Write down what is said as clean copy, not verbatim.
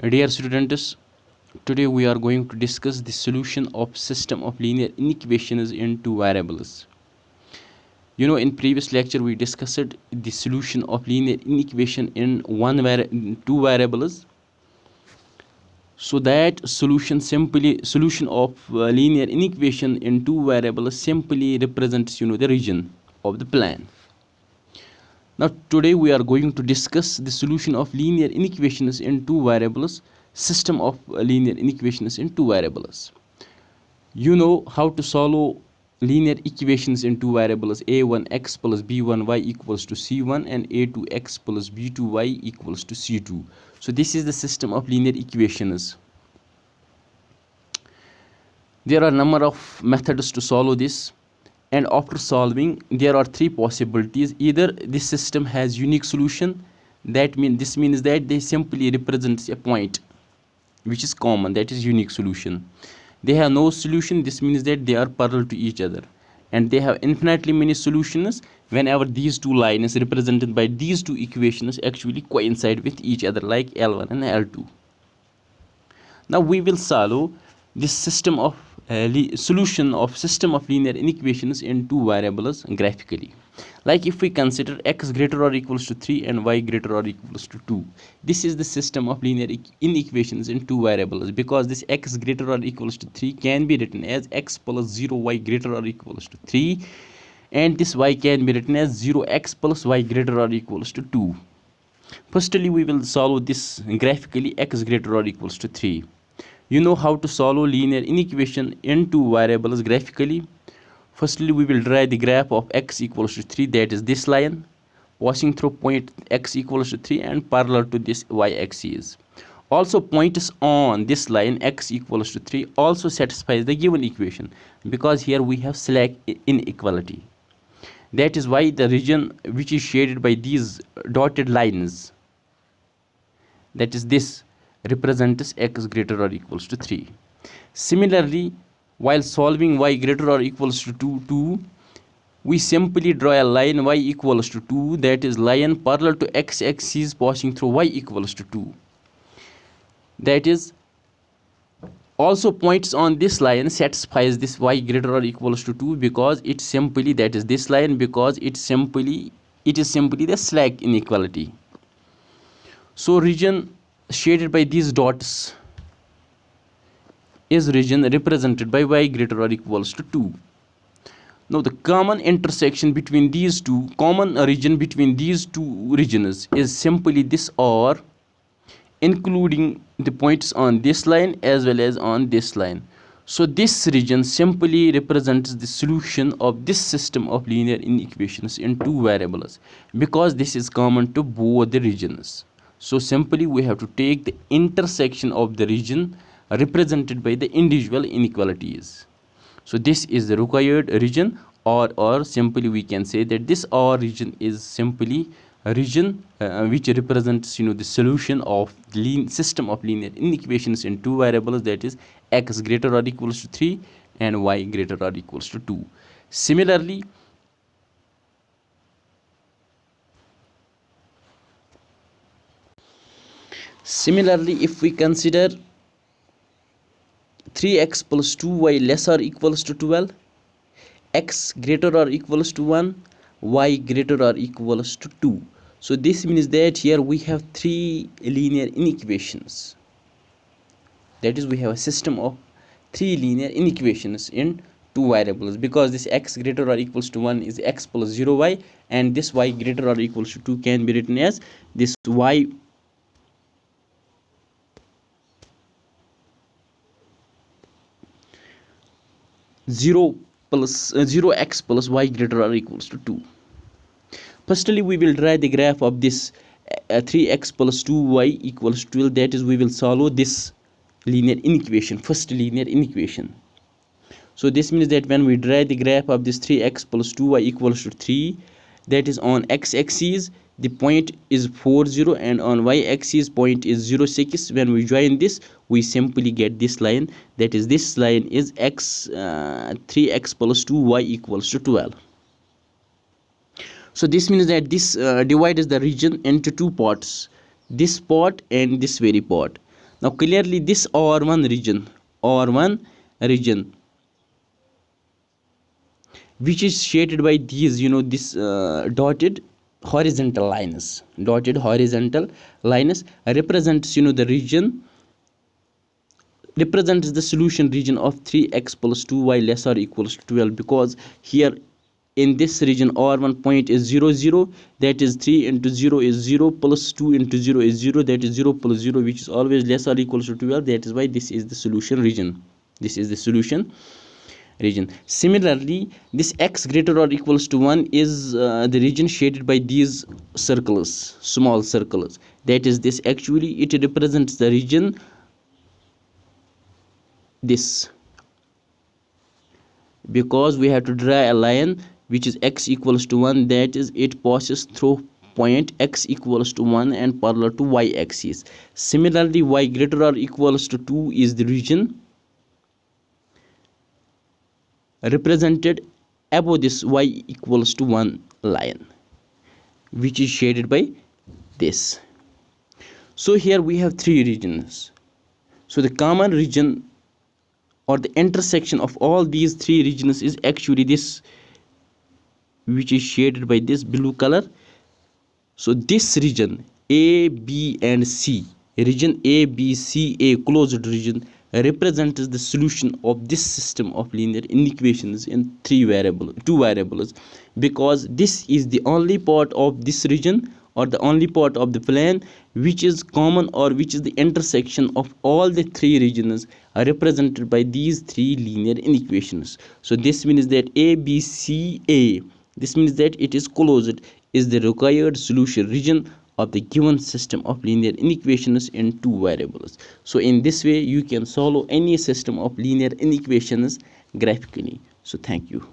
Dear students, today we are going to discuss the solution of system of linear inequations in two variables. In previous lecture we discussed the solution of linear inequation in two variables. So that solution of linear inequation in two variables simply represents the region of the plane. Now today we are going to discuss the solution of linear inequations in two variables, system of linear inequations in two variables. You know how to solve linear equations in two variables, a1x plus b1y equals to c1 and a2x plus b2y equals to c2. So this is the system of linear equations. There are a number of methods to solve this, and after solving there are three possibilities. Either this system has unique solution, this means that they simply represents a point which is common, that is unique solution. They have no solution, this means that they are parallel to each other, and they have infinitely many solutions whenever these two lines represented by these two equations actually coincide with each other, like L1 and L2. Now we will solve this solution of system of linear inequations in two variables graphically. Like if we consider x greater or equals to 3 and y greater or equals to 2, this is the system of linear inequations in two variables, because this x greater or equals to 3 can be written as x plus 0 y greater or equals to 3, and this y can be written as 0x plus y greater or equals to 2. Firstly, we will solve this graphically. X greater or equals to 3. You know how to solve linear inequation in two variables graphically. Firstly, we will draw the graph of x equals to 3, that is this line, passing through point x equals to 3 and parallel to this y-axis. Also, points on this line x equals to 3 also satisfies the given equation, because here we have slack inequality. That is why the region which is shaded by these dotted lines, that is this, represents x greater or equals to 3. Similarly, while solving y greater or equals to 2, we simply draw a line y equals to 2, that is line parallel to x-axis passing through y equals to 2. That is, also points on this line satisfies this y greater or equals to 2, because it simply, that is this line, because it is simply the slack inequality. So region shaded by these dots is region represented by y greater or equals to 2. Now the common region between these two regions is simply this R, including the points on this line as well as on this line. So this region simply represents the solution of this system of linear inequations in two variables, because this is common to both the regions. So simply we have to take the intersection of the region represented by the individual inequalities. So this is the required region, or simply we can say that this R region is simply a region which represents the solution of the system of linear inequations in two variables, that is x greater or equals to 3 and y greater or equals to 2. Similarly, if we consider 3x plus 2y less or equals to 12, x greater or equals to 1, y greater or equals to 2. So this means that here we have three linear inequations. That is, we have a system of three linear inequations in two variables, because this x greater or equals to 1 is x plus 0y, and this y greater or equals to 2 can be written as this y zero x plus y greater or equals to 2. Firstly, we will draw the graph of this 3x plus 2y equals to 12. That is, we will solve this linear inequation, first linear inequation. So this means that when we draw the graph of this 3x plus 2y equals to 3, that is on x-axis the point is 40, and on y-axis point is 06. When we join this, we simply get this line, that is this line is 3x plus 2y equals to 12. So this means that this divides the region into two parts, this part and this very part. Now clearly this R1 region which is shaded by these, this dotted horizontal lines represents, the region represents the solution region of 3x plus 2y less or equals to 12, because here in this region r1 point is 0 0, that is 3 into 0 is 0, plus 2 into 0 is 0, that is 0 plus 0, which is always less or equals to 12. That is why this is the solution region. Similarly, this x greater or equals to 1 is the region shaded by these circles, small circles. That is, this actually it represents the region, this, because we have to draw a line which is x equals to 1, that is it passes through point x equals to 1 and parallel to y axis. Similarly, y greater or equals to 2 is the region represented above this y equals to 1 line, which is shaded by this. So here we have three regions. So the common region or the intersection of all these three regions is actually this, which is shaded by this blue color. So this region A, B and C, region A, B, C, A, closed region, represents the solution of this system of linear inequations in two variables, because this is the only part of this region or the only part of the plane which is common, or which is the intersection of all the three regions are represented by these three linear inequations. So this means that ABCA, this means that it is closed, is the required solution region of the given system of linear inequations in two variables. So in this way you can solve any system of linear inequations graphically. So thank you.